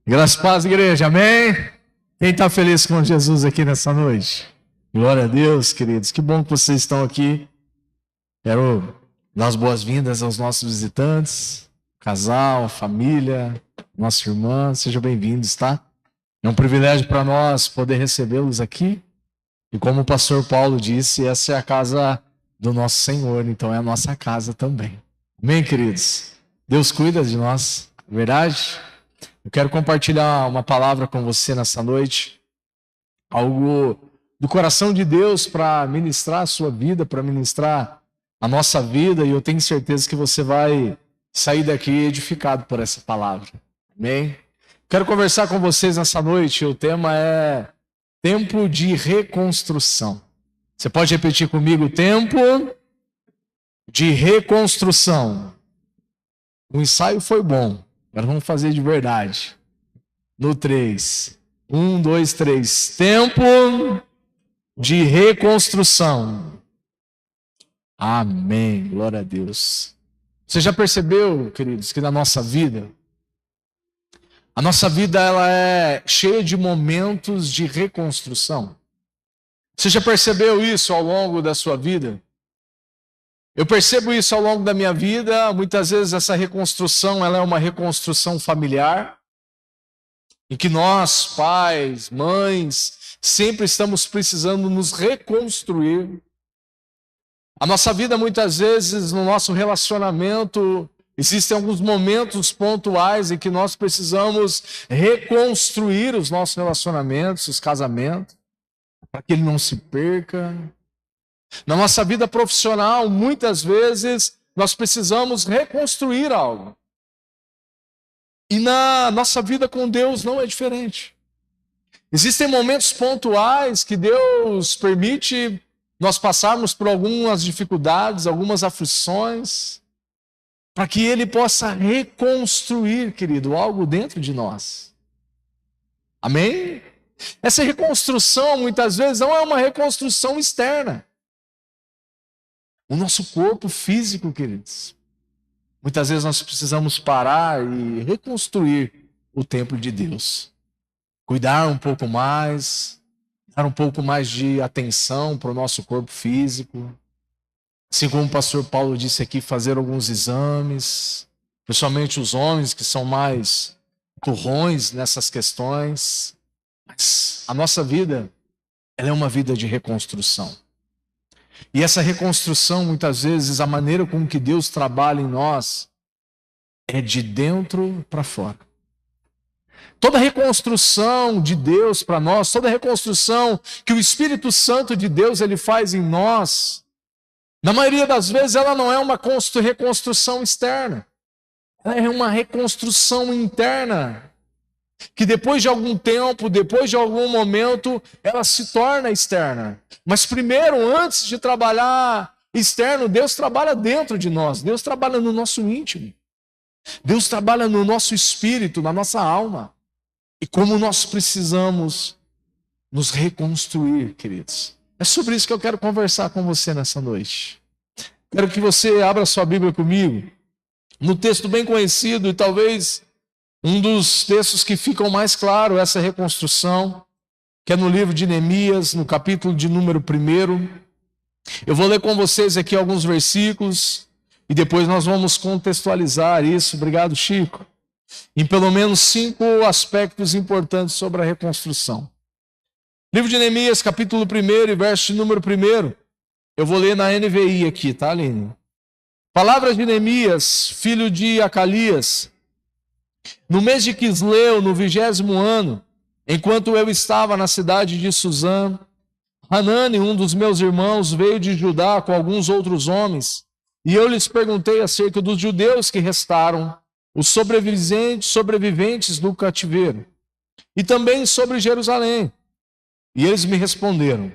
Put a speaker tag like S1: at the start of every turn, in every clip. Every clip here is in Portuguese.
S1: Graças a paz, igreja, amém? Quem está feliz com Jesus aqui nessa noite? Glória a Deus, queridos, que bom que vocês estão aqui. Quero dar as boas-vindas aos nossos visitantes, casal, família, nossa irmã, sejam bem-vindos, tá? É um privilégio para nós poder recebê-los aqui. E como o pastor Paulo disse, essa é a casa do nosso Senhor, então é a nossa casa também. Amém, queridos? Deus cuida de nós, verdade? Eu quero compartilhar uma palavra com você nessa noite, algo do coração de Deus para ministrar a sua vida, para ministrar a nossa vida, e eu tenho certeza que você vai sair daqui edificado por essa palavra. Amém? Quero conversar com vocês nessa noite, o tema é tempo de reconstrução. Você pode repetir comigo? Tempo de reconstrução. O ensaio foi bom, agora vamos fazer de verdade. No 3. 1, 2, 3. Tempo de reconstrução. Amém. Glória a Deus. Você já percebeu, queridos, que na nossa vida, a nossa vida ela é cheia de momentos de reconstrução? Você já percebeu isso ao longo da sua vida? Eu percebo isso ao longo da minha vida. Muitas vezes essa reconstrução ela é uma reconstrução familiar, em que nós, pais, mães, sempre estamos precisando nos reconstruir. A nossa vida, muitas vezes, no nosso relacionamento, existem alguns momentos pontuais em que nós precisamos reconstruir os nossos relacionamentos, os casamentos, para que ele não se perca. Na nossa vida profissional, muitas vezes, nós precisamos reconstruir algo. E na nossa vida com Deus não é diferente. Existem momentos pontuais que Deus permite nós passarmos por algumas dificuldades, algumas aflições, para que Ele possa reconstruir, querido, algo dentro de nós. Amém? Essa reconstrução, muitas vezes, não é uma reconstrução externa. O nosso corpo físico, queridos. Muitas vezes nós precisamos parar e reconstruir o templo de Deus. Cuidar um pouco mais, dar um pouco mais de atenção para o nosso corpo físico. Assim como o pastor Paulo disse aqui, fazer alguns exames, principalmente os homens que são mais turrões nessas questões. Mas a nossa vida, ela é uma vida de reconstrução. E essa reconstrução, muitas vezes, a maneira com que Deus trabalha em nós é de dentro para fora. Toda reconstrução de Deus para nós, toda reconstrução que o Espírito Santo de Deus ele faz em nós, na maioria das vezes ela não é uma reconstrução externa. Ela é uma reconstrução interna. Que depois de algum tempo, depois de algum momento, ela se torna externa. Mas primeiro, antes de trabalhar externo, Deus trabalha dentro de nós. Deus trabalha no nosso íntimo. Deus trabalha no nosso espírito, na nossa alma. E como nós precisamos nos reconstruir, queridos. É sobre isso que eu quero conversar com você nessa noite. Quero que você abra sua Bíblia comigo. No texto bem conhecido e talvez um dos textos que ficam mais claro essa reconstrução, que é no livro de Neemias, no capítulo de número 1. Eu vou ler com vocês aqui alguns versículos e depois nós vamos contextualizar isso. Obrigado, Chico. Em pelo menos 5 aspectos importantes sobre a reconstrução. Livro de Neemias, capítulo 1 e verso de número 1. Eu vou ler na NVI aqui, tá, Aline? Palavras de Neemias, filho de Acalias. No mês de Quisleu, no 20º ano, enquanto eu estava na cidade de Suzã, Hanani, um dos meus irmãos, veio de Judá com alguns outros homens, e eu lhes perguntei acerca dos judeus que restaram, os sobreviventes do cativeiro, e também sobre Jerusalém. E eles me responderam: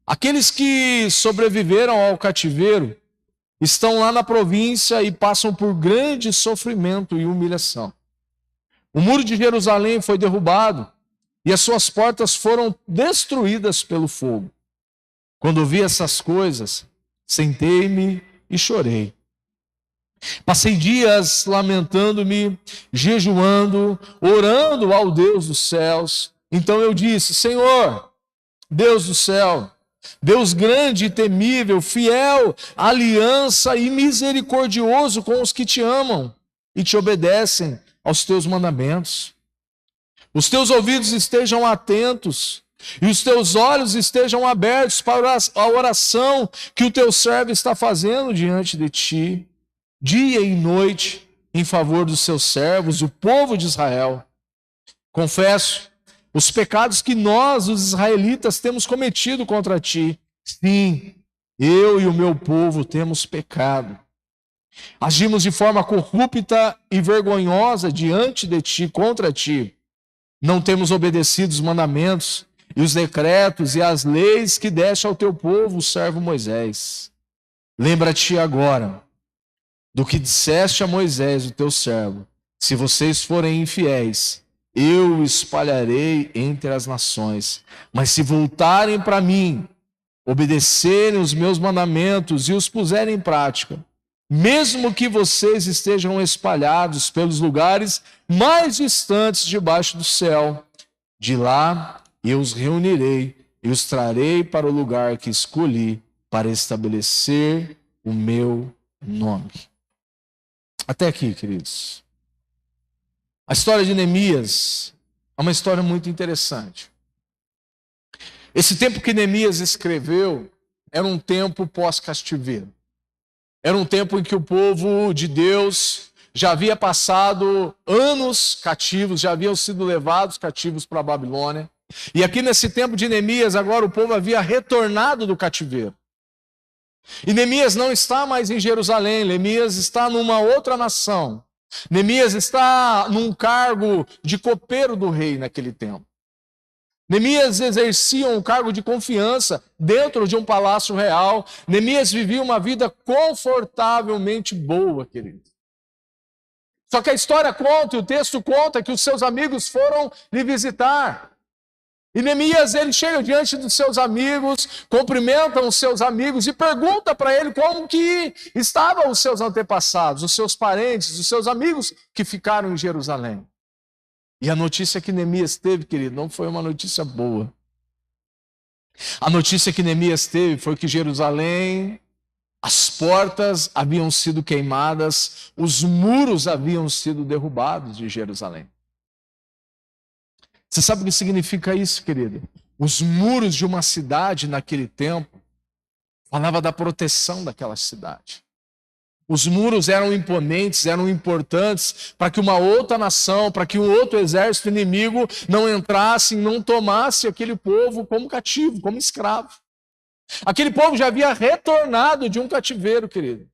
S1: aqueles que sobreviveram ao cativeiro estão lá na província e passam por grande sofrimento e humilhação. O muro de Jerusalém foi derrubado e as suas portas foram destruídas pelo fogo. Quando vi essas coisas, sentei-me e chorei. Passei dias lamentando-me, jejuando, orando ao Deus dos céus. Então eu disse: Senhor, Deus do céu, Deus grande e temível, fiel, aliança e misericordioso com os que te amam e te obedecem aos teus mandamentos. Os teus ouvidos estejam atentos e os teus olhos estejam abertos para a oração que o teu servo está fazendo diante de ti, dia e noite, em favor dos seus servos, o povo de Israel. Confesso os pecados que nós, os israelitas, temos cometido contra ti. Sim, eu e o meu povo temos pecado. Agimos de forma corrupta e vergonhosa diante de ti, contra ti. Não temos obedecido os mandamentos e os decretos e as leis que deste ao teu povo, o servo Moisés. Lembra-te agora do que disseste a Moisés, o teu servo: se vocês forem infiéis, eu o espalharei entre as nações. Mas se voltarem para mim, obedecerem os meus mandamentos e os puserem em prática, mesmo que vocês estejam espalhados pelos lugares mais distantes debaixo do céu, de lá eu os reunirei e os trarei para o lugar que escolhi para estabelecer o meu nome. Até aqui, queridos. A história de Neemias é uma história muito interessante. Esse tempo que Neemias escreveu era um tempo pós-cativeiro. Era um tempo em que o povo de Deus já havia passado anos cativos, já haviam sido levados cativos para a Babilônia. E aqui nesse tempo de Neemias, agora o povo havia retornado do cativeiro. E Neemias não está mais em Jerusalém, Neemias está numa outra nação. Neemias está num cargo de copeiro do rei naquele tempo. Neemias exercia um cargo de confiança dentro de um palácio real. Neemias vivia uma vida confortavelmente boa, querido. Só que a história conta, e o texto conta, que os seus amigos foram lhe visitar. E Neemias, ele chega diante dos seus amigos, cumprimenta os seus amigos e pergunta para ele como que estavam os seus antepassados, os seus parentes, os seus amigos que ficaram em Jerusalém. E a notícia que Neemias teve, querido, não foi uma notícia boa. A notícia que Neemias teve foi que Jerusalém, as portas haviam sido queimadas, os muros haviam sido derrubados de Jerusalém. Você sabe o que significa isso, querido? Os muros de uma cidade naquele tempo falava da proteção daquela cidade. Os muros eram imponentes, eram importantes para que uma outra nação, para que um outro exército inimigo não entrasse e não tomasse aquele povo como cativo, como escravo. Aquele povo já havia retornado de um cativeiro, querido.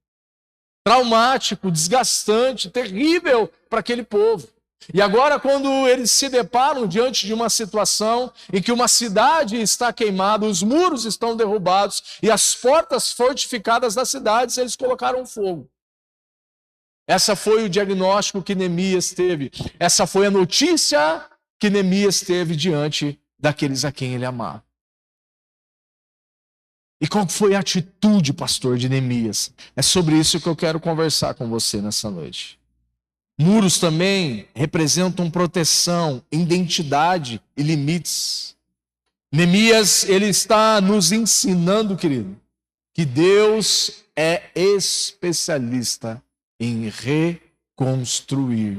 S1: Traumático, desgastante, terrível para aquele povo. E agora, quando eles se deparam diante de uma situação em que uma cidade está queimada, os muros estão derrubados e as portas fortificadas das cidades, eles colocaram fogo. Essa foi o diagnóstico que Neemias teve. Essa foi a notícia que Neemias teve diante daqueles a quem ele amava. E qual foi a atitude, pastor, de Neemias? É sobre isso que eu quero conversar com você nessa noite. Muros também representam proteção, identidade e limites. Neemias, ele está nos ensinando, querido, que Deus é especialista em reconstruir.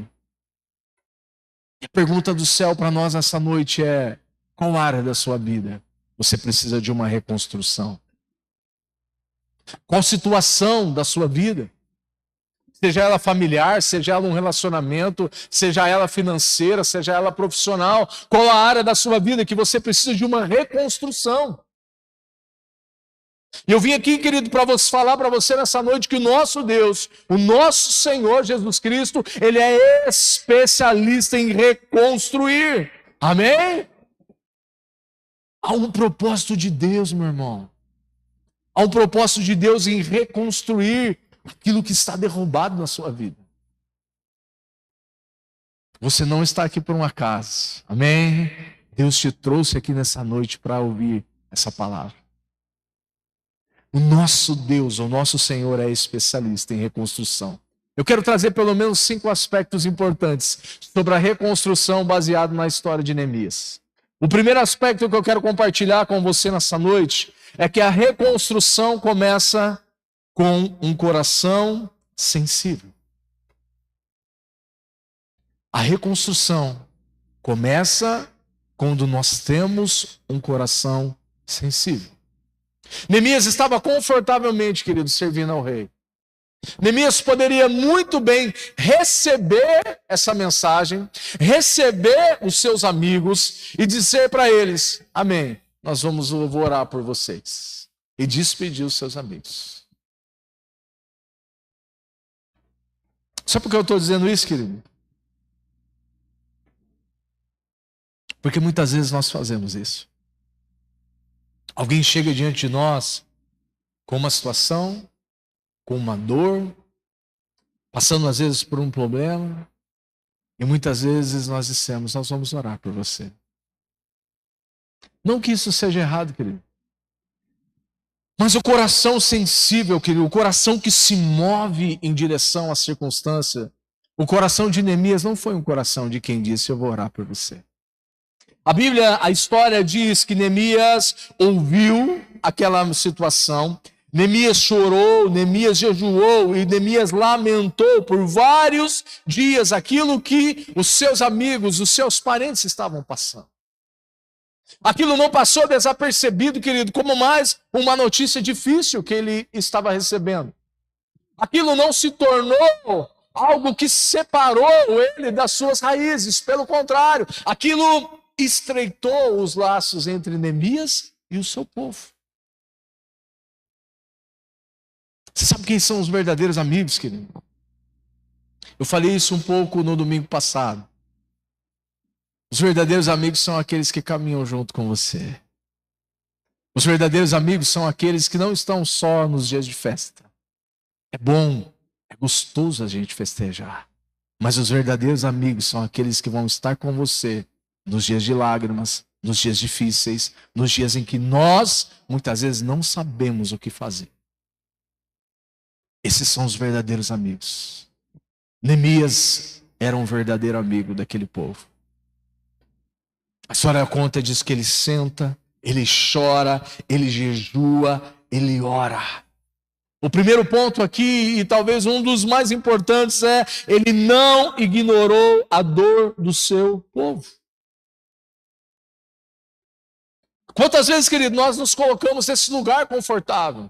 S1: E a pergunta do céu para nós essa noite é: qual área da sua vida você precisa de uma reconstrução? Qual situação da sua vida? Seja ela familiar, seja ela um relacionamento, seja ela financeira, seja ela profissional. Qual a área da sua vida que você precisa de uma reconstrução? E eu vim aqui, querido, para falar para você nessa noite que o nosso Deus, o nosso Senhor Jesus Cristo, Ele é especialista em reconstruir. Amém? Há um propósito de Deus, meu irmão. Há um propósito de Deus em reconstruir aquilo que está derrubado na sua vida. Você não está aqui por um acaso. Amém? Deus te trouxe aqui nessa noite para ouvir essa palavra. O nosso Deus, o nosso Senhor é especialista em reconstrução. Eu quero trazer pelo menos 5 aspectos importantes sobre a reconstrução baseado na história de Neemias. O primeiro aspecto que eu quero compartilhar com você nessa noite é que a reconstrução começa com um coração sensível. A reconstrução começa quando nós temos um coração sensível. Neemias estava confortavelmente, querido, servindo ao rei. Neemias poderia muito bem receber essa mensagem, receber os seus amigos e dizer para eles: amém, vou orar por vocês. E despedir os seus amigos. Sabe por que eu estou dizendo isso, querido? Porque muitas vezes nós fazemos isso. Alguém chega diante de nós com uma situação, com uma dor, passando às vezes por um problema, e muitas vezes nós dissemos: nós vamos orar por você. Não que isso seja errado, querido. Mas o coração sensível, querido, o coração que se move em direção à circunstância, o coração de Neemias não foi um coração de quem disse: eu vou orar por você. A Bíblia, a história diz que Neemias ouviu aquela situação, Neemias chorou, Neemias jejuou e Neemias lamentou por vários dias aquilo que os seus amigos, os seus parentes estavam passando. Aquilo não passou desapercebido, querido, como mais uma notícia difícil que ele estava recebendo. Aquilo não se tornou algo que separou ele das suas raízes. Pelo contrário, aquilo estreitou os laços entre Neemias e o seu povo. Você sabe quem são os verdadeiros amigos, querido? Eu falei isso um pouco no domingo passado. Os verdadeiros amigos são aqueles que caminham junto com você. Os verdadeiros amigos são aqueles que não estão só nos dias de festa. É bom, é gostoso a gente festejar. Mas os verdadeiros amigos são aqueles que vão estar com você nos dias de lágrimas, nos dias difíceis, nos dias em que nós, muitas vezes, não sabemos o que fazer. Esses são os verdadeiros amigos. Neemias era um verdadeiro amigo daquele povo. A história conta, diz que ele senta, ele chora, ele jejua, ele ora. O primeiro ponto aqui, e talvez um dos mais importantes, é: ele não ignorou a dor do seu povo. Quantas vezes, querido, nós nos colocamos nesse lugar confortável?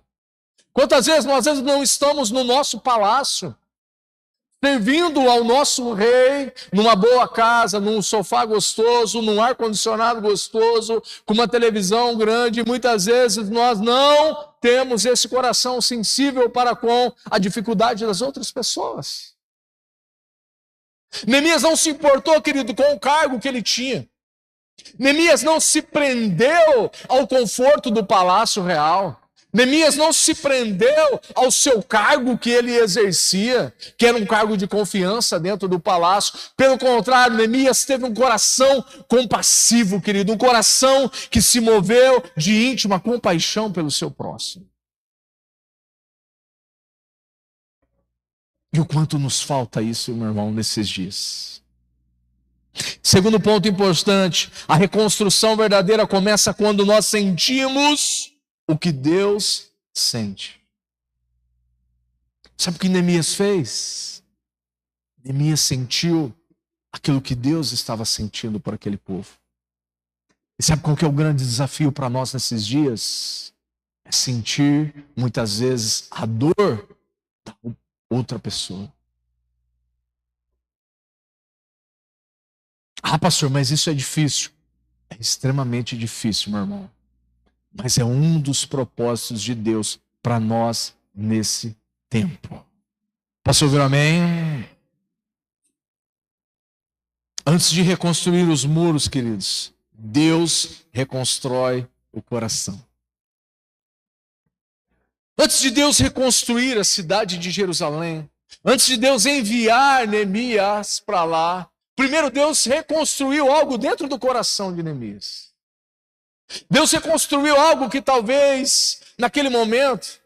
S1: Quantas vezes nós às vezes não estamos no nosso palácio, servindo ao nosso rei, numa boa casa, num sofá gostoso, num ar-condicionado gostoso, com uma televisão grande, e muitas vezes nós não temos esse coração sensível para com a dificuldade das outras pessoas. Neemias não se importou, querido, com o cargo que ele tinha. Neemias não se prendeu ao conforto do palácio real. Neemias não se prendeu ao seu cargo que ele exercia, que era um cargo de confiança dentro do palácio. Pelo contrário, Neemias teve um coração compassivo, querido, um coração que se moveu de íntima compaixão pelo seu próximo. E o quanto nos falta isso, meu irmão, nesses dias. Segundo ponto importante, a reconstrução verdadeira começa quando nós sentimos o que Deus sente. Sabe o que Neemias fez? Neemias sentiu aquilo que Deus estava sentindo por aquele povo. E sabe qual que é o grande desafio para nós nesses dias? É sentir, muitas vezes, a dor da outra pessoa. Ah, pastor, mas isso é difícil. É extremamente difícil, meu irmão. Mas é um dos propósitos de Deus para nós nesse tempo. Posso ouvir um amém? Antes de reconstruir os muros, queridos, Deus reconstrói o coração. Antes de Deus reconstruir a cidade de Jerusalém, antes de Deus enviar Neemias para lá, primeiro Deus reconstruiu algo dentro do coração de Neemias. Deus reconstruiu algo que talvez, naquele momento,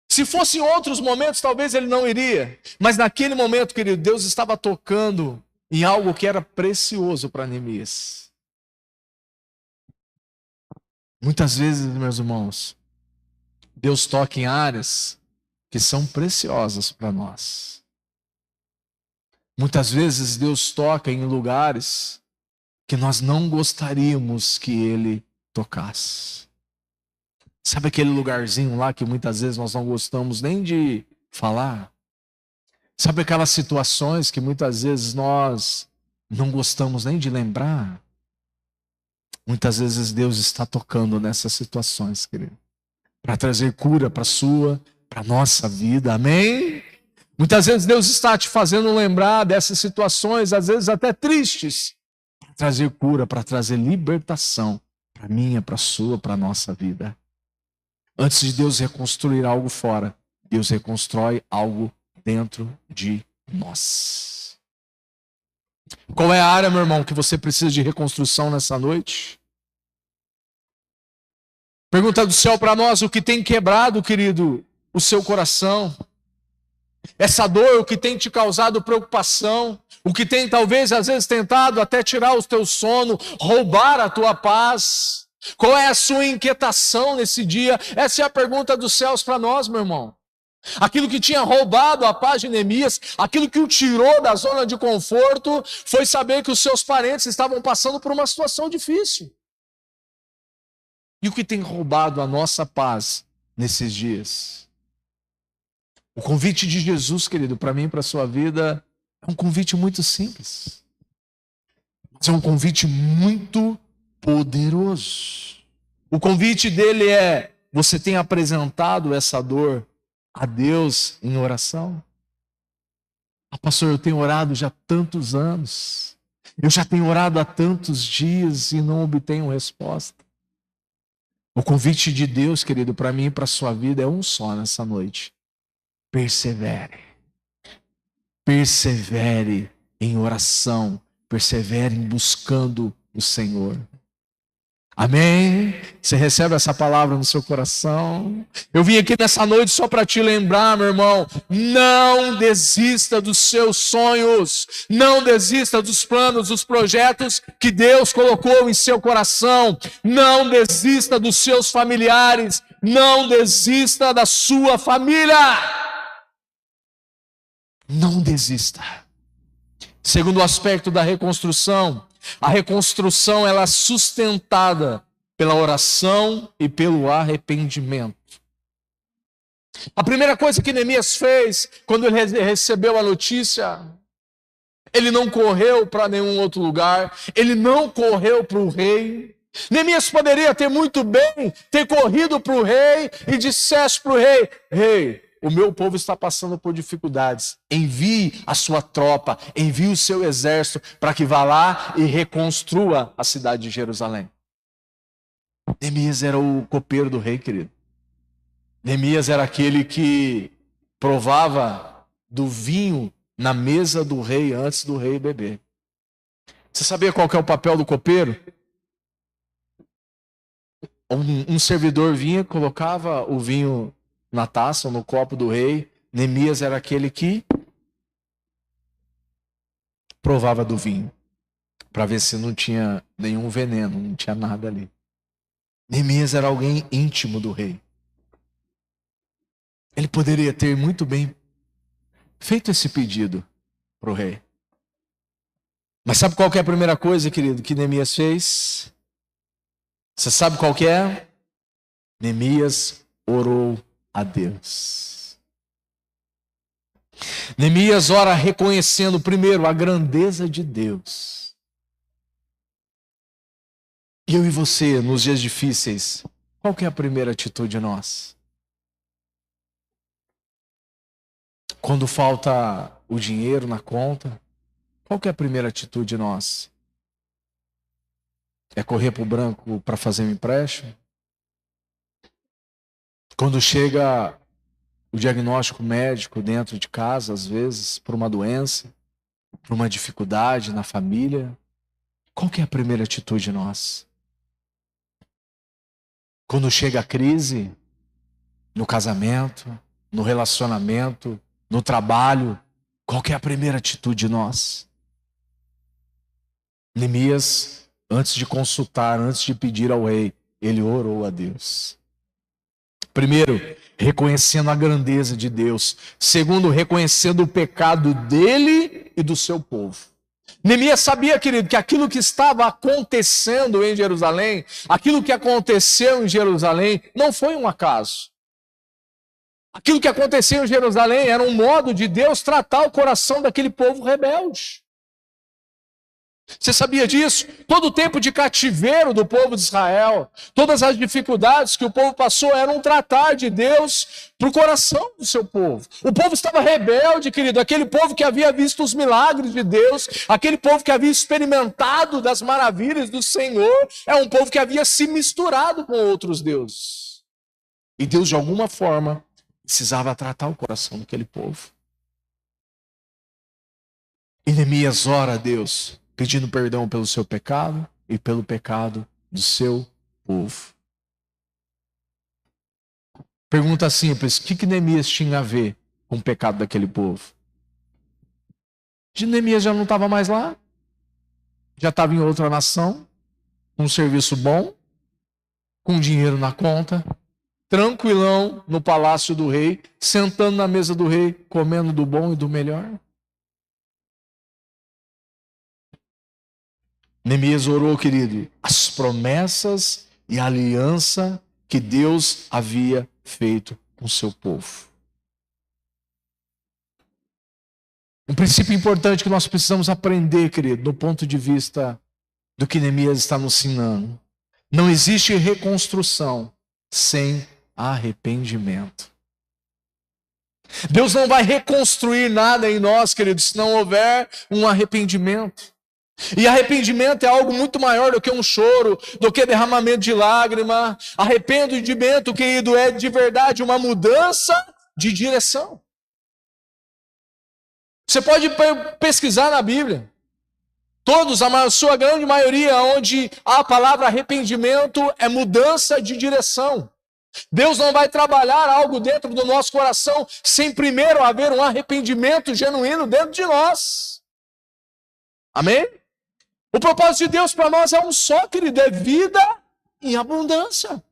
S1: Se fosse em outros momentos, talvez ele não iria. Mas naquele momento, querido, Deus estava tocando em algo que era precioso para Neemias. Muitas vezes, meus irmãos, Deus toca em áreas que são preciosas para nós. Muitas vezes Deus toca em lugares que nós não gostaríamos que Ele tocasse. Sabe aquele lugarzinho lá que muitas vezes nós não gostamos nem de falar? Sabe aquelas situações que muitas vezes nós não gostamos nem de lembrar? Muitas vezes Deus está tocando nessas situações, querido, para trazer cura para a sua, para a nossa vida, amém? Muitas vezes Deus está te fazendo lembrar dessas situações, às vezes até tristes, para trazer cura, para trazer libertação para a minha, para a sua, para a nossa vida. Antes de Deus reconstruir algo fora, Deus reconstrói algo dentro de nós. Qual é a área, meu irmão, que você precisa de reconstrução nessa noite? Pergunta do céu para nós: o que tem quebrado, querido, o seu coração? Essa dor, o que tem te causado preocupação, o que tem talvez às vezes tentado até tirar o teu sono, roubar a tua paz. Qual é a sua inquietação nesse dia? Essa é a pergunta dos céus para nós, meu irmão. Aquilo que tinha roubado a paz de Neemias, aquilo que o tirou da zona de conforto, foi saber que os seus parentes estavam passando por uma situação difícil. E o que tem roubado a nossa paz nesses dias? O convite de Jesus, querido, para mim e para a sua vida, é um convite muito simples. Mas é um convite muito poderoso. O convite dele é: você tem apresentado essa dor a Deus em oração? Ah, pastor, eu tenho orado já há tantos anos. Eu já tenho orado há tantos dias e não obtenho resposta. O convite de Deus, querido, para mim e para a sua vida é um só nessa noite. Persevere. Persevere em oração. Persevere em buscando o Senhor. Amém? Você recebe essa palavra no seu coração? Eu vim aqui nessa noite só para te lembrar, meu irmão, não desista dos seus sonhos, não desista dos planos, dos projetos que Deus colocou em seu coração, não desista dos seus familiares, não desista da sua família. Não desista. Segundo aspecto da reconstrução, a reconstrução ela é sustentada pela oração e pelo arrependimento. A primeira coisa que Neemias fez quando ele recebeu a notícia, ele não correu para nenhum outro lugar, ele não correu para o rei. Neemias poderia ter muito bem ter corrido para o rei e dissesse para o rei: rei, o meu povo está passando por dificuldades. Envie a sua tropa, envie o seu exército para que vá lá e reconstrua a cidade de Jerusalém. Neemias era o copeiro do rei, querido. Neemias era aquele que provava do vinho na mesa do rei antes do rei beber. Você sabia qual que é o papel do copeiro? Um servidor vinha, colocava o vinho na taça ou no copo do rei. Neemias era aquele que provava do vinho para ver se não tinha nenhum veneno, não tinha nada ali. Neemias era alguém íntimo do rei. Ele poderia ter muito bem feito esse pedido para o rei. Mas sabe qual que é a primeira coisa, querido, que Neemias fez? Você sabe qual que é? Neemias orou a Deus. Neemias ora reconhecendo primeiro a grandeza de Deus. Eu e você, nos dias difíceis, qual que é a primeira atitude nossa? Quando falta o dinheiro na conta, qual que é a primeira atitude nossa? É correr para o banco para fazer um empréstimo? Quando chega o diagnóstico médico dentro de casa, às vezes, por uma doença, por uma dificuldade na família, qual que é a primeira atitude nossa? Quando chega a crise no casamento, no relacionamento, no trabalho, qual que é a primeira atitude de nós? Neemias, antes de consultar, antes de pedir ao rei, ele orou a Deus. Primeiro, reconhecendo a grandeza de Deus. Segundo, reconhecendo o pecado dele e do seu povo. Neemias sabia, querido, que aquilo que estava acontecendo em Jerusalém, aquilo que aconteceu em Jerusalém, não foi um acaso. Aquilo que aconteceu em Jerusalém era um modo de Deus tratar o coração daquele povo rebelde. Você sabia disso? Todo o tempo de cativeiro do povo de Israel, todas as dificuldades que o povo passou eram um tratar de Deus para o coração do seu povo. O povo estava rebelde, querido, aquele povo que havia visto os milagres de Deus, aquele povo que havia experimentado das maravilhas do Senhor, é um povo que havia se misturado com outros deuses. E Deus, de alguma forma, precisava tratar o coração daquele povo. E Neemias ora a Deus, pedindo perdão pelo seu pecado e pelo pecado do seu povo. Pergunta simples, o que Neemias tinha a ver com o pecado daquele povo? Neemias já não estava mais lá, já estava em outra nação, com um serviço bom, com dinheiro na conta, tranquilão no palácio do rei, sentando na mesa do rei, comendo do bom e do melhor. Neemias orou, querido, as promessas e a aliança que Deus havia feito com o seu povo. Um princípio importante que nós precisamos aprender, querido, do ponto de vista do que Neemias está nos ensinando. Não existe reconstrução sem arrependimento. Deus não vai reconstruir nada em nós, querido, se não houver um arrependimento. E arrependimento é algo muito maior do que um choro, do que derramamento de lágrima. Arrependimento, querido, é de verdade uma mudança de direção. Você pode pesquisar na Bíblia. Todos, a sua grande maioria, onde a palavra arrependimento é mudança de direção. Deus não vai trabalhar algo dentro do nosso coração sem primeiro haver um arrependimento genuíno dentro de nós. Amém? O propósito de Deus para nós é um só, querido, é vida em abundância.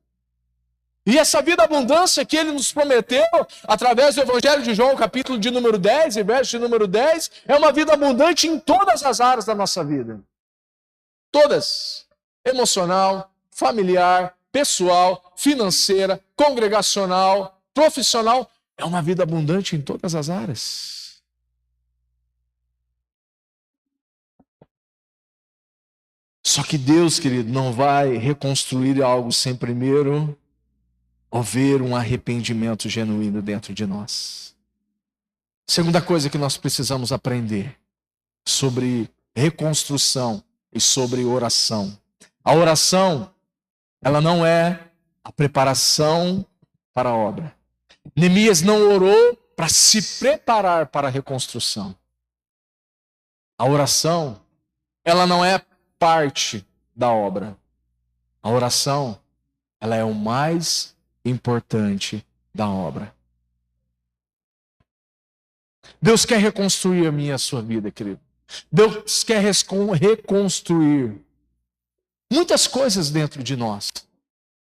S1: E essa vida abundância que Ele nos prometeu, através do Evangelho de João, capítulo de número 10 e verso de número 10, é uma vida abundante em todas as áreas da nossa vida. Todas. Emocional, familiar, pessoal, financeira, congregacional, profissional. É uma vida abundante em todas as áreas. Só que Deus, querido, não vai reconstruir algo sem primeiro haver um arrependimento genuíno dentro de nós. Segunda coisa que nós precisamos aprender sobre reconstrução e sobre oração. A oração, ela não é a preparação para a obra. Neemias não orou para se preparar para a reconstrução. A oração, ela não é parte da obra. A oração, ela é o mais importante da obra. Deus quer reconstruir a minha e a sua vida, querido. Deus quer reconstruir muitas coisas dentro de nós.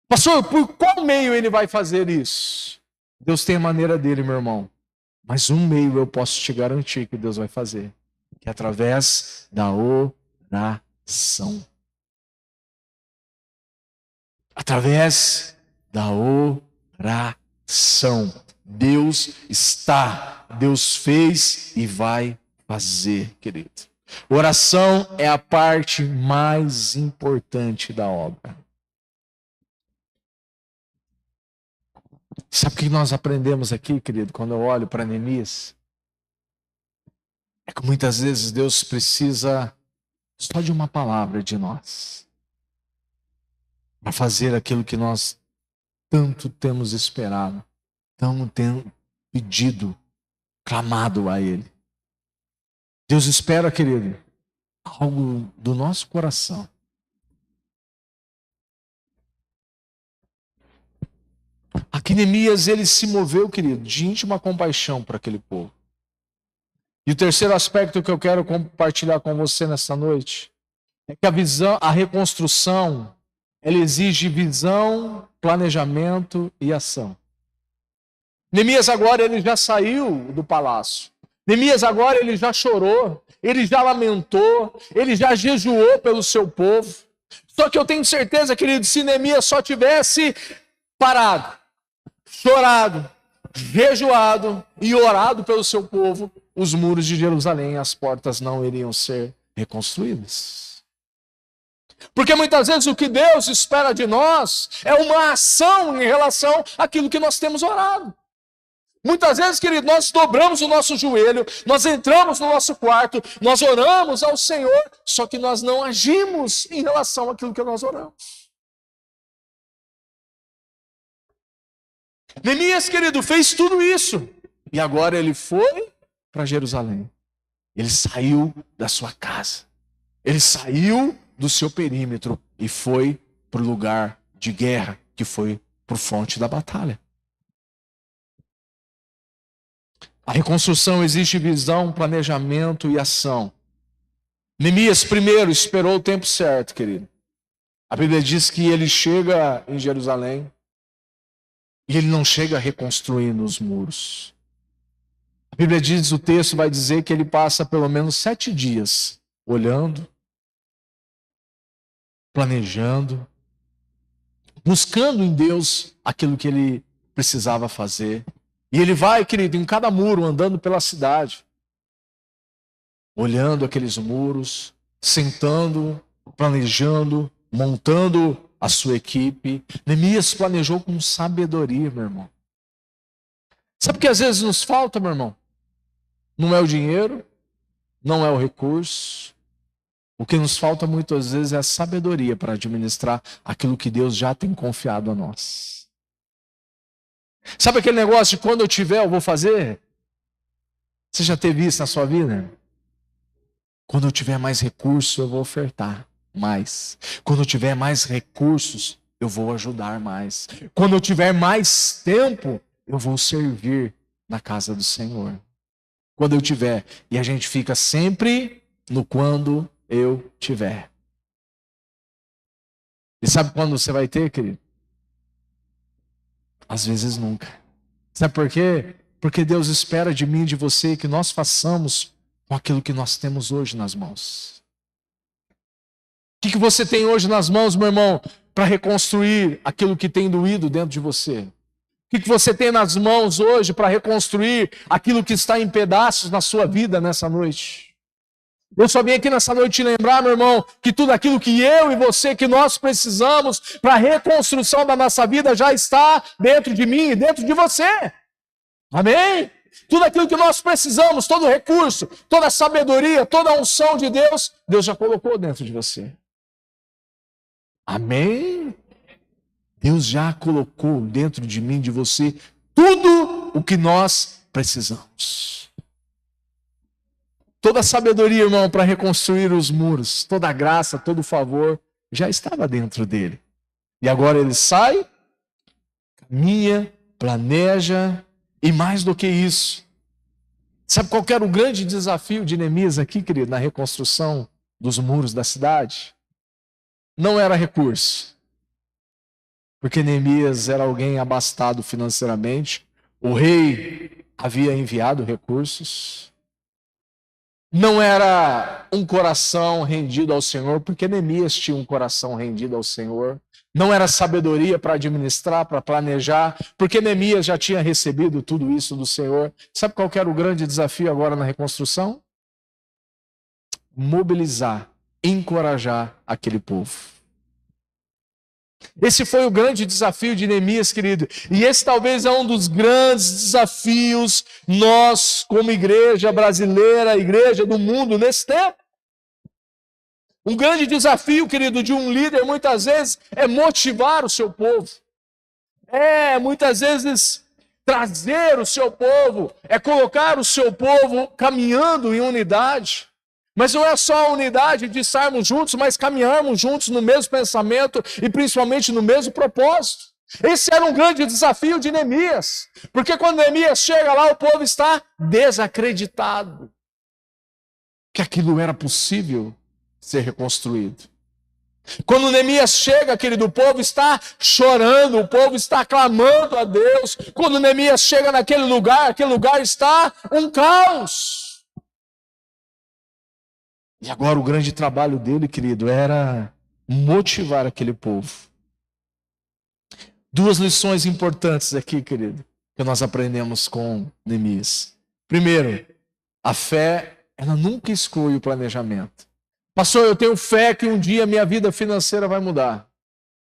S1: Pastor, por qual meio Ele vai fazer isso? Deus tem a maneira dele, meu irmão. Mas um meio eu posso te garantir que Deus vai fazer. Que é através da oração. Através da oração. Deus está, Deus fez e vai fazer, querido. Oração é a parte mais importante da obra. Sabe o que nós aprendemos aqui, querido, quando eu olho para Neemias? É que muitas vezes Deus precisa só de uma palavra de nós para fazer aquilo que nós tanto temos esperado, tanto temos pedido, clamado a Ele. Deus espera, querido, algo do nosso coração. Aqui Neemias, ele se moveu, querido, de íntima compaixão para aquele povo. E o terceiro aspecto que eu quero compartilhar com você nessa noite é que a visão, a reconstrução, ela exige visão, planejamento e ação. Neemias agora ele já saiu do palácio. Neemias agora ele já chorou, ele já lamentou, ele já jejuou pelo seu povo. Só que eu tenho certeza, querido, se Neemias só tivesse parado, chorado, jejuado e orado pelo seu povo, os muros de Jerusalém, as portas não iriam ser reconstruídas. Porque muitas vezes o que Deus espera de nós é uma ação em relação àquilo que nós temos orado. Muitas vezes, querido, nós dobramos o nosso joelho, nós entramos no nosso quarto, nós oramos ao Senhor, só que nós não agimos em relação àquilo que nós oramos. Neemias, querido, fez tudo isso. E agora ele foi para Jerusalém. Ele saiu da sua casa. Ele saiu do seu perímetro e foi para o lugar de guerra, que foi para o fronte da batalha. A reconstrução exige visão, planejamento e ação. Neemias primeiro esperou o tempo certo, querido. A Bíblia diz que ele chega em Jerusalém e ele não chega reconstruindo os muros. A Bíblia diz, o texto vai dizer que ele passa pelo menos 7 dias olhando, planejando, buscando em Deus aquilo que ele precisava fazer. E ele vai, querido, em cada muro, andando pela cidade, olhando aqueles muros, sentando, planejando, montando a sua equipe. Neemias planejou com sabedoria, meu irmão. Sabe o que às vezes nos falta, meu irmão? Não é o dinheiro, não é o recurso. O que nos falta muitas vezes é a sabedoria para administrar aquilo que Deus já tem confiado a nós. Sabe aquele negócio de quando eu tiver, eu vou fazer? Você já teve isso na sua vida? Quando eu tiver mais recursos, eu vou ofertar mais. Quando eu tiver mais recursos, eu vou ajudar mais. Quando eu tiver mais tempo, eu vou servir na casa do Senhor. Quando eu tiver. E a gente fica sempre no quando eu tiver. E sabe quando você vai ter, querido? Às vezes nunca. Sabe por quê? Porque Deus espera de mim e de você que nós façamos com aquilo que nós temos hoje nas mãos. O que você tem hoje nas mãos, meu irmão, para reconstruir aquilo que tem doído dentro de você? O que você tem nas mãos hoje para reconstruir aquilo que está em pedaços na sua vida nessa noite? Eu só vim aqui nessa noite te lembrar, meu irmão, que tudo aquilo que eu e você, que nós precisamos para a reconstrução da nossa vida já está dentro de mim e dentro de você. Amém? Tudo aquilo que nós precisamos, todo recurso, toda sabedoria, toda a unção de Deus, Deus já colocou dentro de você. Amém? Deus já colocou dentro de mim, de você, tudo o que nós precisamos. Toda a sabedoria, irmão, para reconstruir os muros, toda a graça, todo o favor, já estava dentro dele. E agora ele sai, caminha, planeja, e mais do que isso. Sabe qual era o grande desafio de Neemias aqui, querido, na reconstrução dos muros da cidade? Não era recurso. Porque Neemias era alguém abastado financeiramente, o rei havia enviado recursos. Não era um coração rendido ao Senhor, porque Neemias tinha um coração rendido ao Senhor. Não era sabedoria para administrar, para planejar, porque Neemias já tinha recebido tudo isso do Senhor. Sabe qual que era o grande desafio agora na reconstrução? Mobilizar, encorajar aquele povo. Esse foi o grande desafio de Neemias, querido. E esse talvez é um dos grandes desafios nós, como igreja brasileira, igreja do mundo, nesse tempo. Um grande desafio, querido, de um líder, muitas vezes, é motivar o seu povo. Muitas vezes, trazer o seu povo, é colocar o seu povo caminhando em unidade. Mas não é só a unidade de estarmos juntos, mas caminharmos juntos no mesmo pensamento e principalmente no mesmo propósito. Esse era um grande desafio de Neemias, porque quando Neemias chega lá, o povo está desacreditado que aquilo era possível ser reconstruído. Quando Neemias chega, querido, o povo está chorando, o povo está clamando a Deus. Quando Neemias chega naquele lugar, aquele lugar está um caos. E agora o grande trabalho dele, querido, era motivar aquele povo. Duas lições importantes aqui, querido, que nós aprendemos com Neemias. Primeiro, a fé, ela nunca exclui o planejamento. Pastor, eu tenho fé que um dia minha vida financeira vai mudar.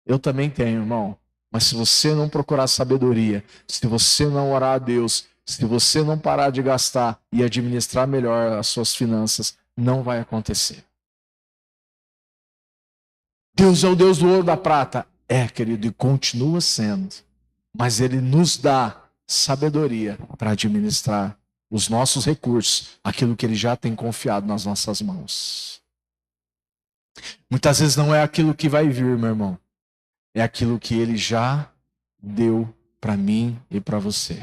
S1: Eu também tenho, irmão. Mas se você não procurar sabedoria, se você não orar a Deus, se você não parar de gastar e administrar melhor as suas finanças, não vai acontecer. Deus é o Deus do ouro e da prata. É, querido, e continua sendo. Mas Ele nos dá sabedoria para administrar os nossos recursos, aquilo que Ele já tem confiado nas nossas mãos. Muitas vezes não é aquilo que vai vir, meu irmão. É aquilo que Ele já deu para mim e para você.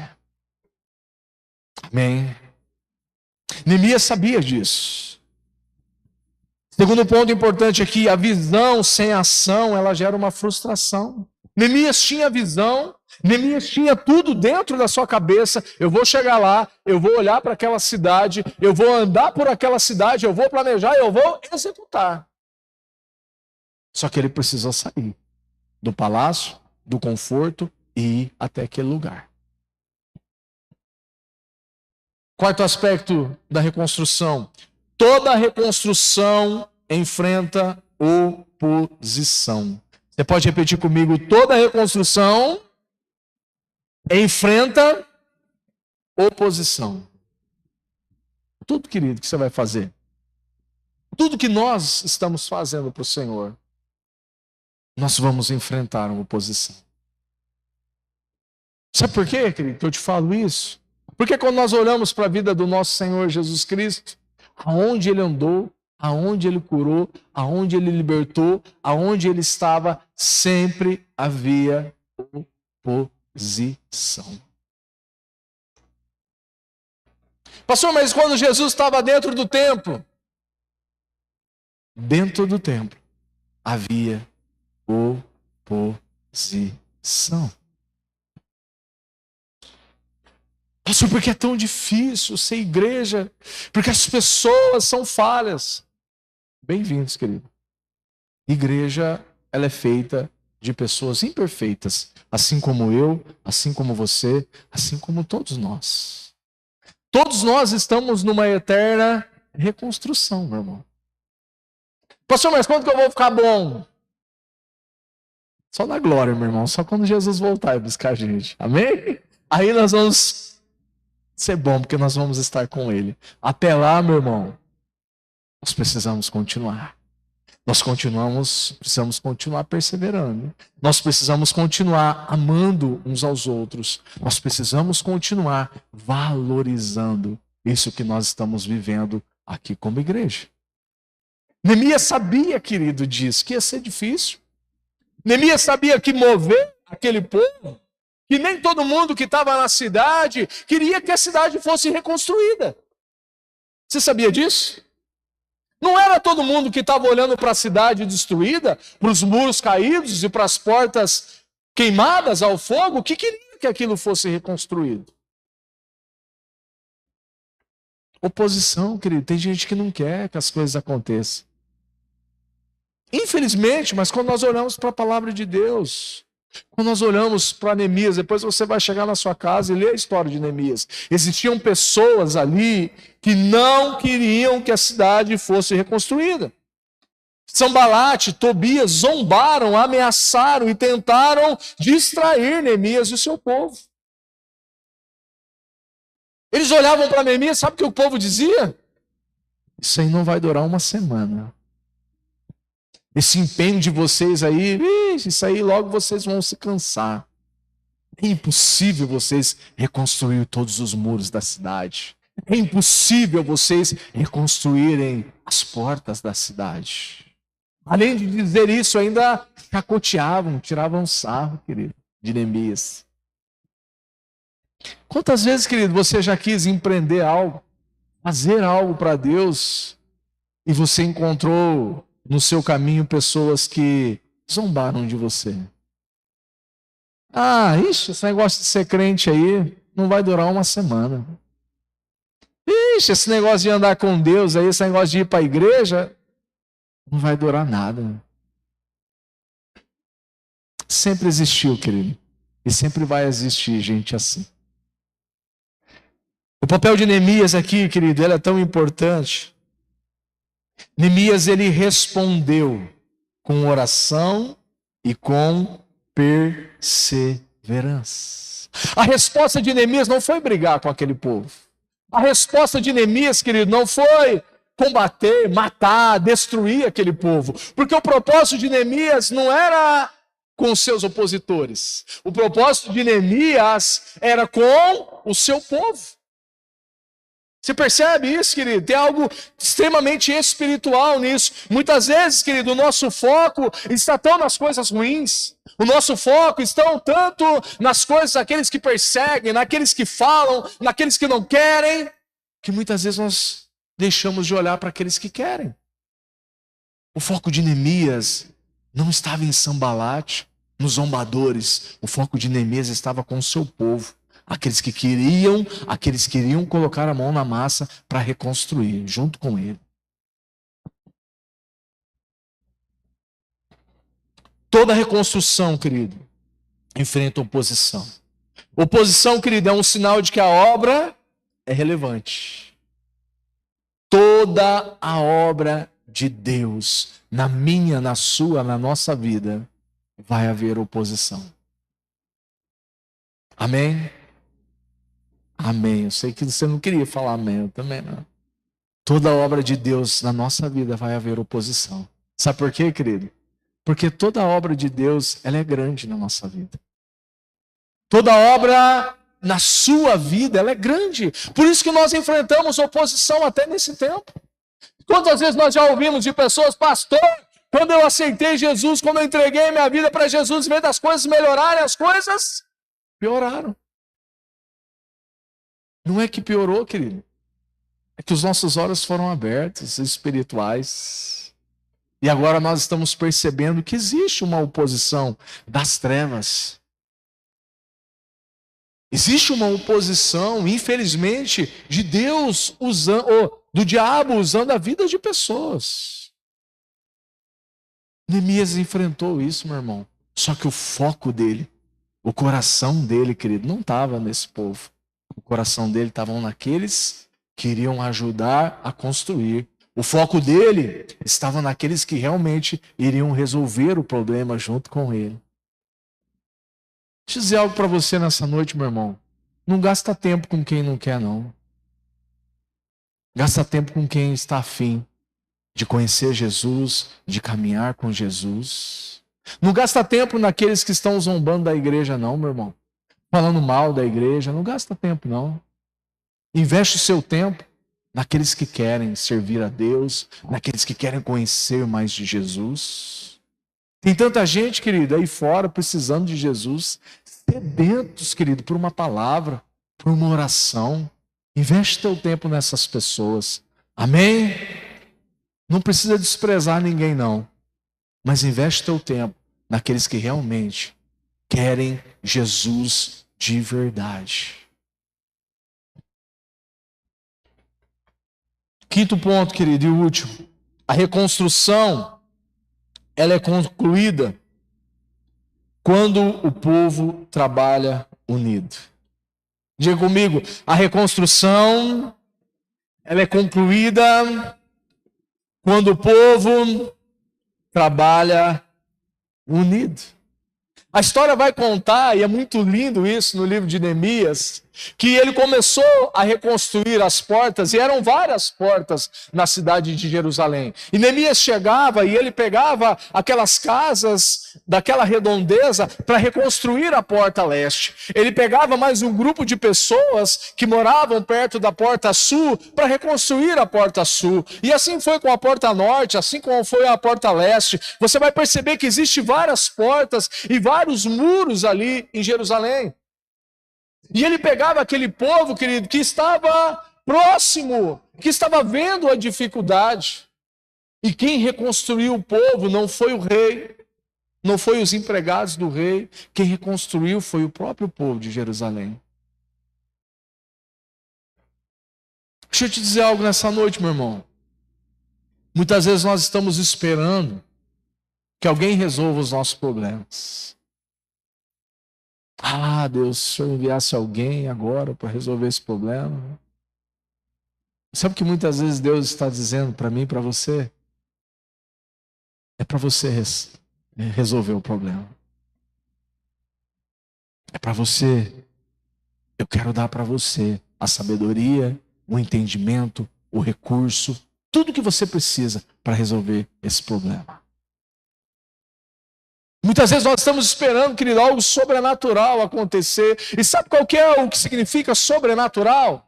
S1: Amém? Neemias sabia disso. Segundo ponto importante aqui, a visão sem ação, ela gera uma frustração. Neemias tinha visão, Neemias tinha tudo dentro da sua cabeça. Eu vou chegar lá, eu vou olhar para aquela cidade, eu vou andar por aquela cidade, eu vou planejar, eu vou executar. Só que ele precisou sair do palácio, do conforto e ir até aquele lugar. Quarto aspecto da reconstrução. Toda reconstrução enfrenta oposição. Você pode repetir comigo? Toda reconstrução enfrenta oposição. Tudo, querido, que você vai fazer. Tudo que nós estamos fazendo para o Senhor, nós vamos enfrentar uma oposição. Sabe por quê, querido, que eu te falo isso? Porque quando nós olhamos para a vida do nosso Senhor Jesus Cristo, aonde Ele andou, aonde Ele curou, aonde Ele libertou, aonde Ele estava, sempre havia oposição. Pastor, mas quando Jesus estava dentro do templo havia oposição. Pastor, por que é tão difícil ser igreja? Porque as pessoas são falhas. Bem-vindos, querido. Igreja, ela é feita de pessoas imperfeitas, assim como eu, assim como você, assim como todos nós. Todos nós estamos numa eterna reconstrução, meu irmão. Pastor, mas quando que eu vou ficar bom? Só na glória, meu irmão. Só quando Jesus voltar e buscar a gente. Amém? Aí nós vamos ser bom, porque nós vamos estar com Ele. Até lá, meu irmão, nós precisamos continuar. Precisamos continuar perseverando. Nós precisamos continuar amando uns aos outros. Nós precisamos continuar valorizando isso que nós estamos vivendo aqui como igreja. Neemias sabia, querido, disso, que ia ser difícil. Neemias sabia que mover aquele povo, que nem todo mundo que estava na cidade queria que a cidade fosse reconstruída. Você sabia disso? Não era todo mundo que estava olhando para a cidade destruída, para os muros caídos e para as portas queimadas ao fogo, que queria que aquilo fosse reconstruído. Oposição, querido. Tem gente que não quer que as coisas aconteçam. Infelizmente, mas quando nós olhamos para a palavra de Deus, quando nós olhamos para Neemias, depois você vai chegar na sua casa e ler a história de Neemias. Existiam pessoas ali que não queriam que a cidade fosse reconstruída. Sanbalate, Tobias zombaram, ameaçaram e tentaram distrair Neemias e o seu povo. Eles olhavam para Neemias, sabe o que o povo dizia? Isso aí não vai durar uma semana. Esse empenho de vocês aí, isso aí logo vocês vão se cansar. É impossível vocês reconstruir todos os muros da cidade. É impossível vocês reconstruírem as portas da cidade. Além de dizer isso, ainda chacoteavam, tiravam sarro, querido. de Neemias. Quantas vezes, querido, você já quis empreender algo, fazer algo para Deus, e você encontrou no seu caminho pessoas que zombaram de você? Ah, ixi, esse negócio de ser crente aí não vai durar uma semana. Ixi, esse negócio de andar com Deus aí, esse negócio de ir para a igreja, não vai durar nada. Sempre existiu, querido. E sempre vai existir gente assim. O papel de Neemias aqui, querido, ele é tão importante. Neemias, ele respondeu com oração e com perseverança. A resposta de Neemias não foi brigar com aquele povo. A resposta de Neemias, querido, não foi combater, matar, destruir aquele povo. Porque o propósito de Neemias não era com os seus opositores. O propósito de Neemias era com o seu povo. Você percebe isso, querido? Tem algo extremamente espiritual nisso. Muitas vezes, querido, o nosso foco está tão nas coisas ruins. O nosso foco está tanto nas coisas daqueles que perseguem, naqueles que falam, naqueles que não querem, que muitas vezes nós deixamos de olhar para aqueles que querem. O foco de Neemias não estava em Sambalate, nos zombadores. O foco de Neemias estava com o seu povo. Aqueles que queriam colocar a mão na massa para reconstruir, junto com ele. Toda reconstrução, querido, enfrenta oposição. Oposição, querido, é um sinal de que a obra é relevante. Toda a obra de Deus, na minha, na sua, na nossa vida, vai haver oposição. Amém? Amém. Eu sei que você não queria falar amém, eu também não. Toda obra de Deus na nossa vida vai haver oposição. Sabe por quê, querido? Porque toda obra de Deus, ela é grande na nossa vida. Toda obra na sua vida, ela é grande. Por isso que nós enfrentamos oposição até nesse tempo. Quantas vezes nós já ouvimos de pessoas, pastor, quando eu aceitei Jesus, quando eu entreguei minha vida para Jesus, em vez das coisas melhorarem, as coisas pioraram. Não é que piorou, querido. É que os nossos olhos foram abertos, espirituais. E agora nós estamos percebendo que existe uma oposição das trevas. Existe uma oposição, infelizmente, de Deus usando, do diabo usando a vida de pessoas. Neemias enfrentou isso, meu irmão. Só que o foco dele, o coração dele, querido, não estava nesse povo. O coração dele estava naqueles que iriam ajudar a construir. O foco dele estava naqueles que realmente iriam resolver o problema junto com ele. Deixa eu dizer algo para você nessa noite, meu irmão. Não gasta tempo com quem não quer, não. Gasta tempo com quem está afim de conhecer Jesus, de caminhar com Jesus. Não gasta tempo naqueles que estão zombando da igreja, não, meu irmão. Falando mal da igreja, não gasta tempo, não. Investe o seu tempo naqueles que querem servir a Deus, naqueles que querem conhecer mais de Jesus. Tem tanta gente, querido, aí fora precisando de Jesus, sedentos, querido, por uma palavra, por uma oração. Investe teu tempo nessas pessoas. Amém? Não precisa desprezar ninguém, não. Mas investe teu tempo naqueles que realmente querem Jesus de verdade. Quinto ponto, querido, e último. A reconstrução, ela é concluída quando o povo trabalha unido. Diga comigo, a reconstrução, ela é concluída quando o povo trabalha unido. A história vai contar, e é muito lindo isso no livro de Neemias, que ele começou a reconstruir as portas, e eram várias portas na cidade de Jerusalém. E Neemias chegava e ele pegava aquelas casas daquela redondeza para reconstruir a porta leste. Ele pegava mais um grupo de pessoas que moravam perto da porta sul para reconstruir a porta sul. E assim foi com a porta norte, assim como foi a porta leste. Você vai perceber que existem várias portas e vários muros ali em Jerusalém. E ele pegava aquele povo, querido, que estava próximo, que estava vendo a dificuldade. E quem reconstruiu o povo não foi o rei, não foi os empregados do rei. Quem reconstruiu foi o próprio povo de Jerusalém. Deixa eu te dizer algo nessa noite, meu irmão. Muitas vezes nós estamos esperando que alguém resolva os nossos problemas. Ah, Deus, se eu enviasse alguém agora para resolver esse problema. Sabe o que muitas vezes Deus está dizendo para mim e para você? É para você resolver o problema. É para você. Eu quero dar para você a sabedoria, o entendimento, o recurso, tudo que você precisa para resolver esse problema. Muitas vezes nós estamos esperando, querido, algo sobrenatural acontecer. E sabe qual que é o que significa sobrenatural?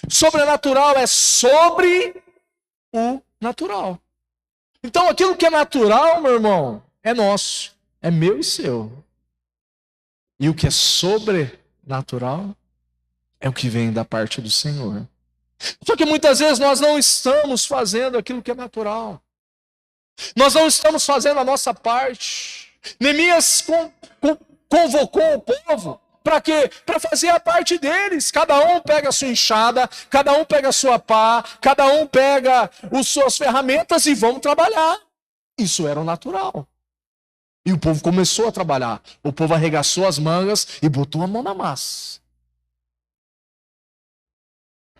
S1: Sobrenatural é sobre o natural. Então aquilo que é natural, meu irmão, é nosso, é meu e seu. E o que é sobrenatural é o que vem da parte do Senhor. Só que muitas vezes nós não estamos fazendo aquilo que é natural. Nós não estamos fazendo a nossa parte. Neemias convocou o povo para quê? Para fazer a parte deles. Cada um pega a sua enxada, cada um pega a sua pá, cada um pega as suas ferramentas e vamos trabalhar. Isso era o natural. E o povo começou a trabalhar. O povo arregaçou as mangas e botou a mão na massa.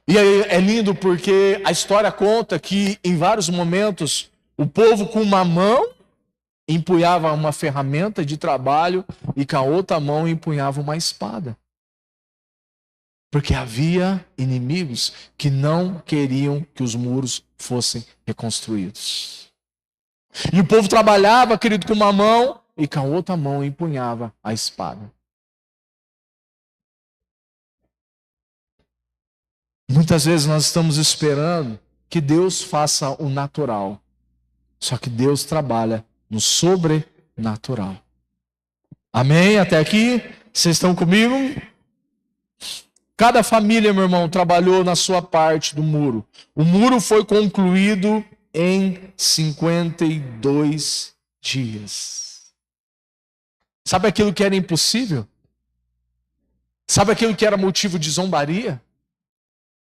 S1: E aí é lindo porque a história conta que em vários momentos o povo com uma mão empunhava uma ferramenta de trabalho e com a outra mão empunhava uma espada. Porque havia inimigos que não queriam que os muros fossem reconstruídos. E o povo trabalhava, querido, com uma mão e com a outra mão empunhava a espada. Muitas vezes nós estamos esperando que Deus faça o natural. Só que Deus trabalha no sobrenatural. Amém? Até aqui? Vocês estão comigo? Cada família, meu irmão, trabalhou na sua parte do muro. O muro foi concluído em 52 dias. Sabe aquilo que era impossível? Sabe aquilo que era motivo de zombaria?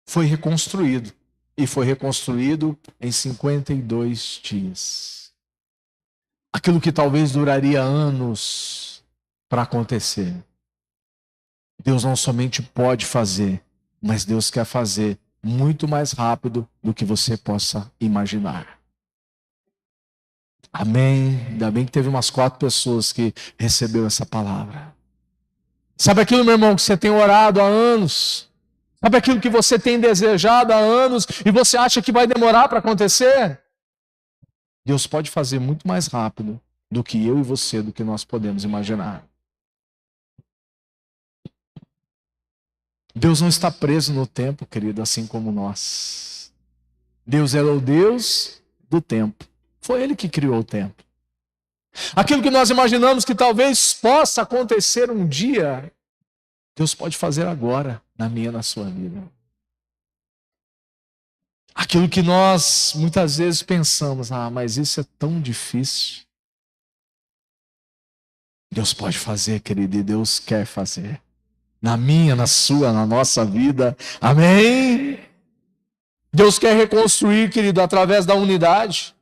S1: Foi reconstruído. E foi reconstruído em 52 dias. Aquilo que talvez duraria anos para acontecer. Deus não somente pode fazer, mas Deus quer fazer muito mais rápido do que você possa imaginar. Amém? Ainda bem que teve umas 4 pessoas que receberam essa palavra. Sabe aquilo, meu irmão, que você tem orado há anos? Sabe aquilo que você tem desejado há anos e você acha que vai demorar para acontecer? Deus pode fazer muito mais rápido do que eu e você, do que nós podemos imaginar. Deus não está preso no tempo, querido, assim como nós. Deus é o Deus do tempo. Foi Ele que criou o tempo. Aquilo que nós imaginamos que talvez possa acontecer um dia, Deus pode fazer agora, na minha e na sua vida. Aquilo que nós muitas vezes pensamos, mas isso é tão difícil. Deus pode fazer, querido, e Deus quer fazer. Na minha, na sua, na nossa vida. Amém? Deus quer reconstruir, querido, através da unidade.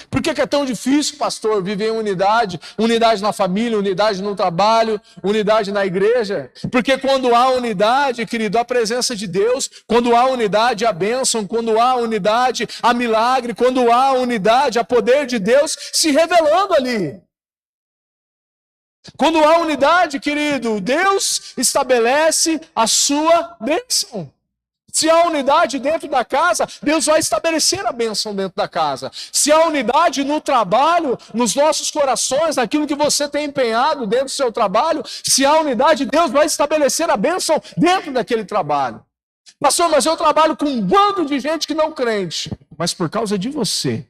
S1: Por que é tão difícil, pastor, viver em unidade? Unidade na família, unidade no trabalho, unidade na igreja? Porque quando há unidade, querido, a presença de Deus, quando há unidade, a bênção, quando há unidade, a milagre, quando há unidade, a poder de Deus se revelando ali. Quando há unidade, querido, Deus estabelece a sua bênção. Se há unidade dentro da casa, Deus vai estabelecer a bênção dentro da casa. Se há unidade no trabalho, nos nossos corações, naquilo que você tem empenhado dentro do seu trabalho, se há unidade, Deus vai estabelecer a bênção dentro daquele trabalho. Pastor, mas eu trabalho com um bando de gente que não crente. Mas por causa de você,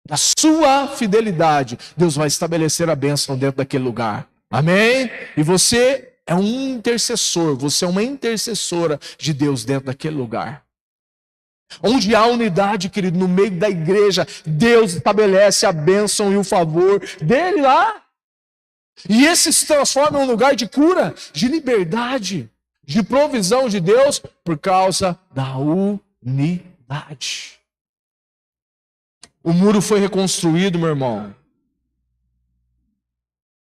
S1: da sua fidelidade, Deus vai estabelecer a bênção dentro daquele lugar. Amém? E você é um intercessor, você é uma intercessora de Deus dentro daquele lugar. Onde há unidade, querido, no meio da igreja, Deus estabelece a bênção e o favor dele lá. E esse se transforma em um lugar de cura, de liberdade, de provisão de Deus por causa da unidade. O muro foi reconstruído, meu irmão,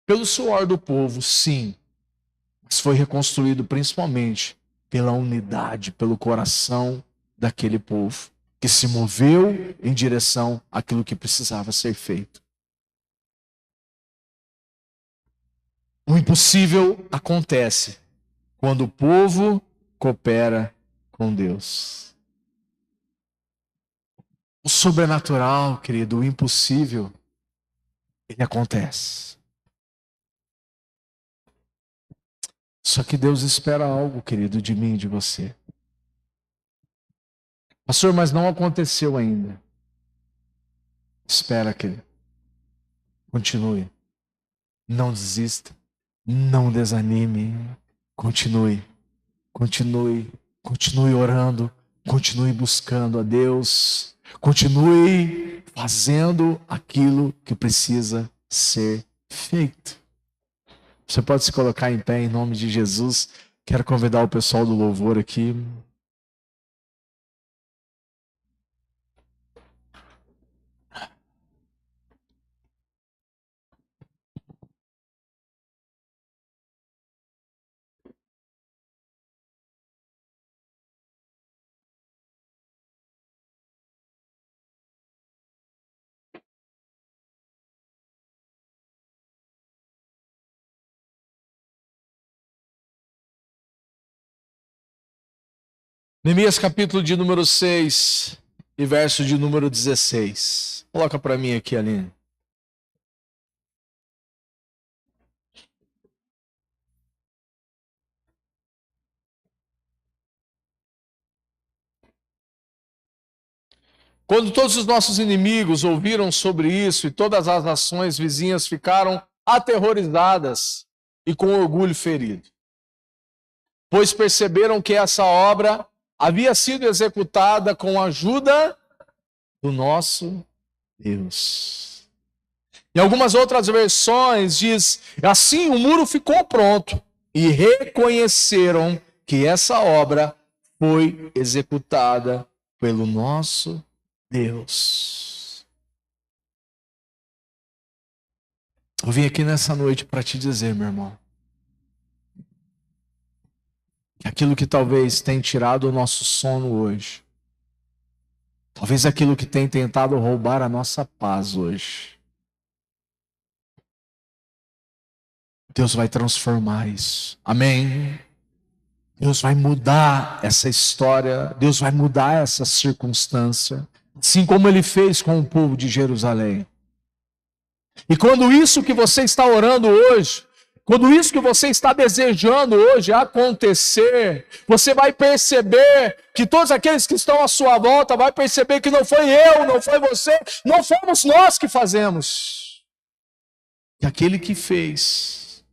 S1: pelo suor do povo, sim. Mas foi reconstruído principalmente pela unidade, pelo coração daquele povo, que se moveu em direção àquilo que precisava ser feito. O impossível acontece quando o povo coopera com Deus. O sobrenatural, querido, o impossível, ele acontece. Só que Deus espera algo, querido, de mim e de você. Pastor, mas não aconteceu ainda. Espera, querido. Continue. Não desista. Não desanime. Continue. Continue. Continue orando. Continue buscando a Deus. Continue fazendo aquilo que precisa ser feito. Você pode se colocar em pé em nome de Jesus. Quero convidar o pessoal do louvor aqui. Neemias capítulo de número 6 e verso de número 16. Coloca para mim aqui, Aline. Quando todos os nossos inimigos ouviram sobre isso e todas as nações vizinhas ficaram aterrorizadas e com orgulho ferido, pois perceberam que essa obra havia sido executada com a ajuda do nosso Deus. Em algumas outras versões diz, assim o muro ficou pronto e reconheceram que essa obra foi executada pelo nosso Deus. Eu vim aqui nessa noite para te dizer, meu irmão, que aquilo que talvez tenha tirado o nosso sono hoje, talvez aquilo que tem tentado roubar a nossa paz hoje, Deus vai transformar isso. Amém? Deus vai mudar essa história, Deus vai mudar essa circunstância, assim como Ele fez com o povo de Jerusalém. E quando isso que você está orando hoje, quando isso que você está desejando hoje acontecer, você vai perceber que todos aqueles que estão à sua volta vai perceber que não foi eu, não foi você, não fomos nós que fazemos. E aquele que fez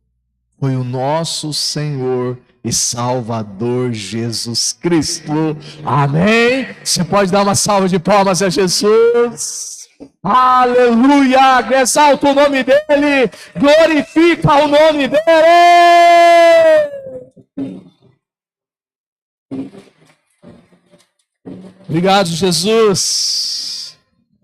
S1: foi o nosso Senhor e Salvador Jesus Cristo. Amém? Você pode dar uma salva de palmas a Jesus? Aleluia! Exalta o nome dele, glorifica o nome dele. Obrigado, Jesus.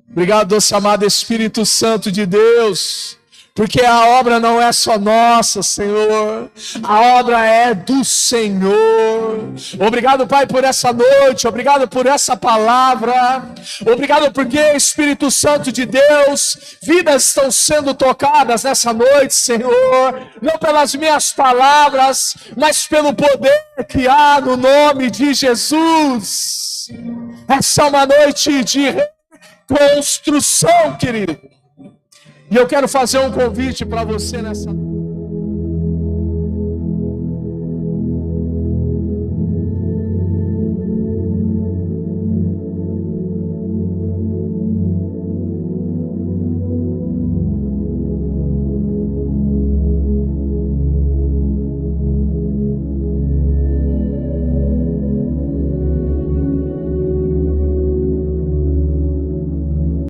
S1: Obrigado, doce amado Espírito Santo de Deus, porque a obra não é só nossa, Senhor, a obra é do Senhor. Obrigado, Pai, por essa noite, obrigado por essa palavra, obrigado porque, Espírito Santo de Deus, vidas estão sendo tocadas nessa noite, Senhor, não pelas minhas palavras, mas pelo poder que há no nome de Jesus. Essa é uma noite de reconstrução, querido. E eu quero fazer um convite para você nessa noite.